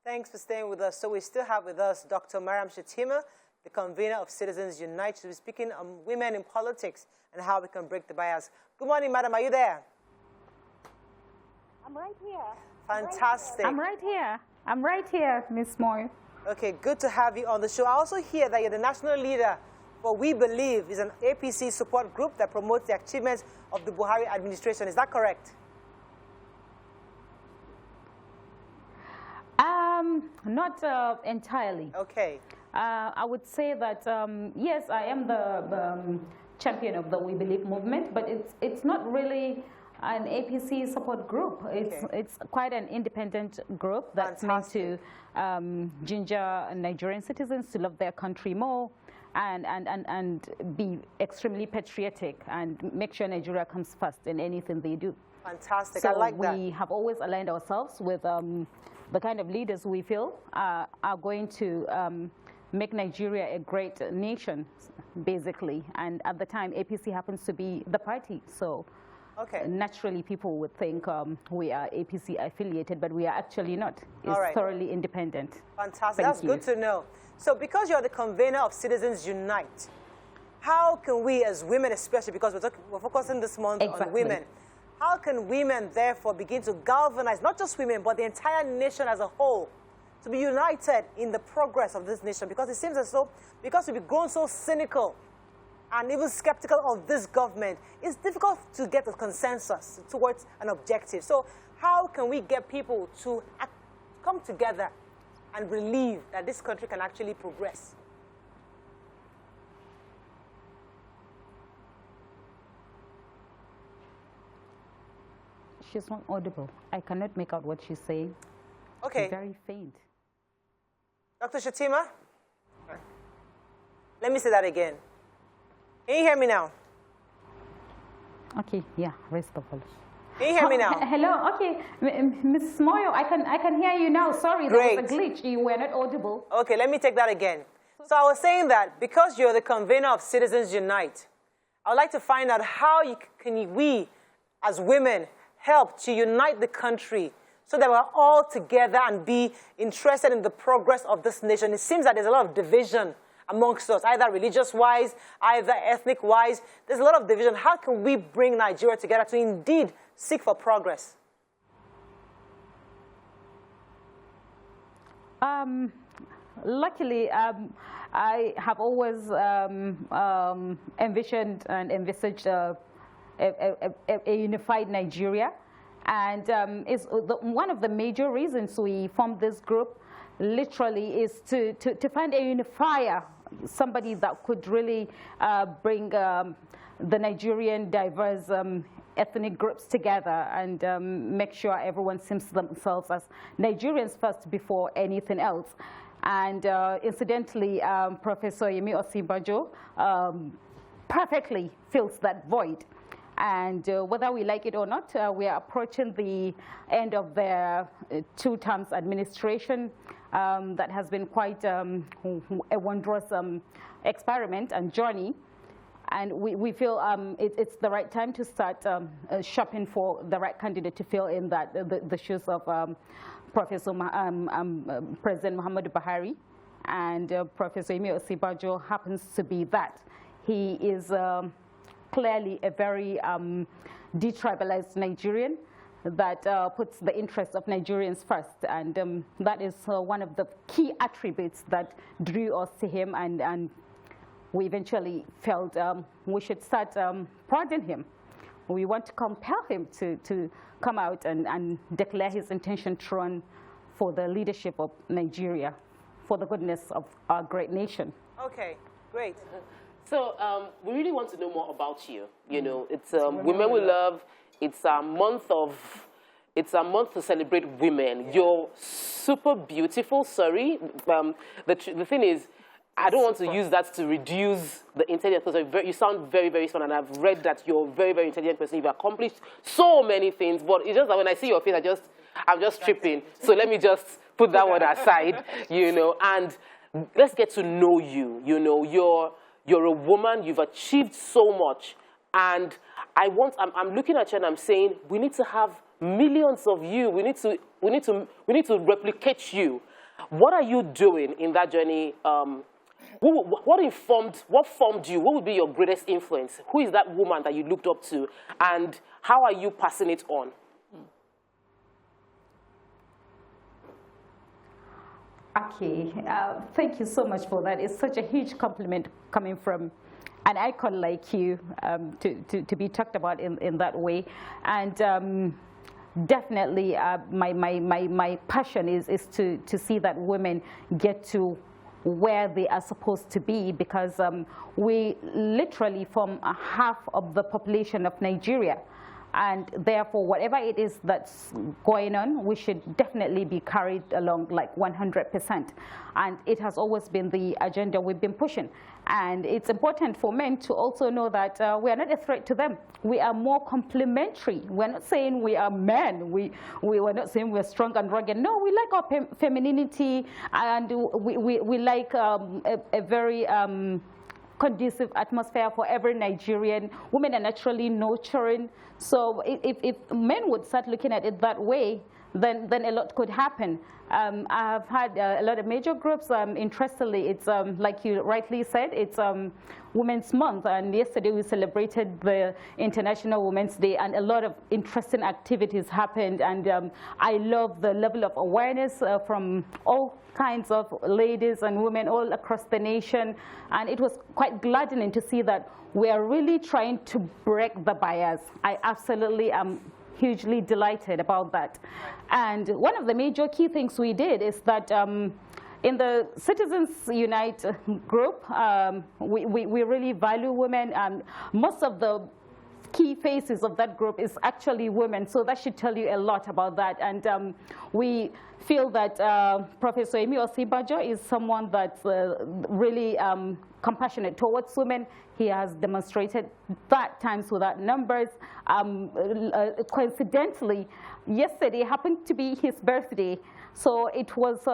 Thanks for staying with us. So we still have with us Dr. Mariam Shettima, the convener of Citizens Unite, to be speaking on women in politics and how we can break the bias. Good morning, madam. Are you there? I'm right here. Fantastic. I'm right here, Miss Moy. Okay, good to have you on the show. I also hear that you're the national leader for We Believe, is an APC support group that promotes the achievements of the Buhari administration. Is that correct? Not entirely. Okay. I would say that, yes, I am the champion of the We Believe movement, but it's not really an APC support group. It's quite an independent group that's meant to ginger Nigerian citizens to love their country more and be extremely patriotic and make sure Nigeria comes first in anything they do. Fantastic. So I like that. we have always aligned ourselves with the kind of leaders we feel are going to make Nigeria a great nation, basically. And at the time, APC happens to be the party. So naturally, people would think we are APC affiliated, but we are actually not. It's thoroughly independent. Fantastic. That's good to know. So because you're the convener of Citizens Unite, how can we as women, especially because we're focusing this month on women, how can women therefore begin to galvanize, not just women, but the entire nation as a whole, to be united in the progress of this nation? Because it seems as though, because we've grown so cynical and even skeptical of this government, it's difficult to get a consensus towards an objective. So how can we get people to come together and believe that this country can actually progress? She's not audible. I cannot make out what she's saying. Okay. She's very faint. Dr. Shettima? Let me say that again. Can you hear me now? Okay, yeah, rest of all. Can you hear me now? Hello, okay. Ms. Moyo, I can hear you now. Sorry, there was a glitch. You were not audible. Okay, let me take that again. So I was saying that because you're the convener of Citizens Unite, I would like to find out how we, as women, help to unite the country so that we're all together and be interested in the progress of this nation. It seems that there's a lot of division amongst us, either religious-wise, either ethnic-wise. There's a lot of division. How can we bring Nigeria together to indeed seek for progress? Luckily, I have always envisioned and envisaged a unified Nigeria. And one of the major reasons we formed this group literally is to find a unifier, somebody that could really bring the Nigerian diverse ethnic groups together and make sure everyone sees themselves as Nigerians first before anything else. And incidentally, Professor Yemi Osinbajo perfectly fills that void. And whether we like it or not, we are approaching the end of their 2 terms administration. That has been quite a wondrous experiment and journey. And we feel it's the right time to start shopping for the right candidate to fill in the shoes of Professor President Muhammadu Buhari. And Professor Yemi Osinbajo happens to be that. He is clearly a very detribalized Nigerian that puts the interests of Nigerians first. And that is one of the key attributes that drew us to him. And we eventually felt we should start prodding him. We want to compel him to come out and declare his intention to run for the leadership of Nigeria, for the goodness of our great nation. Okay, great. So we really want to know more about you. You know, it's Women We Love. It's a month to celebrate women. Yeah. You're super beautiful. Sorry, the thing is, I don't want to use that to reduce the intelligence. Because you sound very, very smart, and I've read that you're a very, very intelligent person. You've accomplished so many things, but it's just that when I see your face, I'm just tripping. So let me just put that one aside, you know, and let's get to know you. You know, you're a woman. You've achieved so much, and I'm looking at you and I'm saying we need to have millions of you. We need to replicate you. What are you doing in that journey? What formed you? What would be your greatest influence? Who is that woman that you looked up to, and how are you passing it on? Okay, thank you so much for that. It's such a huge compliment coming from an icon like you, to be talked about in that way. And definitely my passion is to see that women get to where they are supposed to be, because we literally form half of the population of Nigeria. And therefore, whatever it is that's going on, we should definitely be carried along like 100%. And it has always been the agenda we've been pushing. And it's important for men to also know that we are not a threat to them. We are more complementary. We're not saying we are men. We're not saying we're strong and rugged. No, we like our femininity, and we like a very conducive atmosphere for every Nigerian. Women are naturally nurturing. So if men would start looking at it that way, then a lot could happen. I have had a lot of major groups. Interestingly, it's like you rightly said, it's Women's Month, and yesterday we celebrated the International Women's Day, and a lot of interesting activities happened. And I love the level of awareness from all kinds of ladies and women all across the nation, and it was quite gladdening to see that we are really trying to break the barriers. I absolutely am hugely delighted about that. And one of the major key things we did is that in the Citizens Unite group, we really value women, and most of the key faces of that group is actually women, so that should tell you a lot about that. And we feel that Professor Emi Osibajo is someone that's really compassionate towards women. He has demonstrated that times without numbers. Coincidentally, yesterday happened to be his birthday, so it was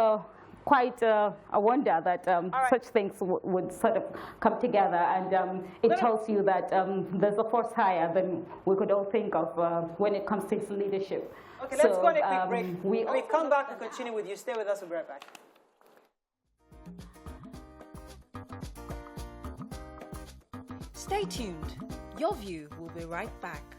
quite a wonder that such things would sort of come together, and it tells you that there's a force higher than we could all think of when it comes to his leadership. Okay, let's go on a quick break. We come back and continue with you. Stay with us, we'll be right back. Stay tuned. Your View will be right back.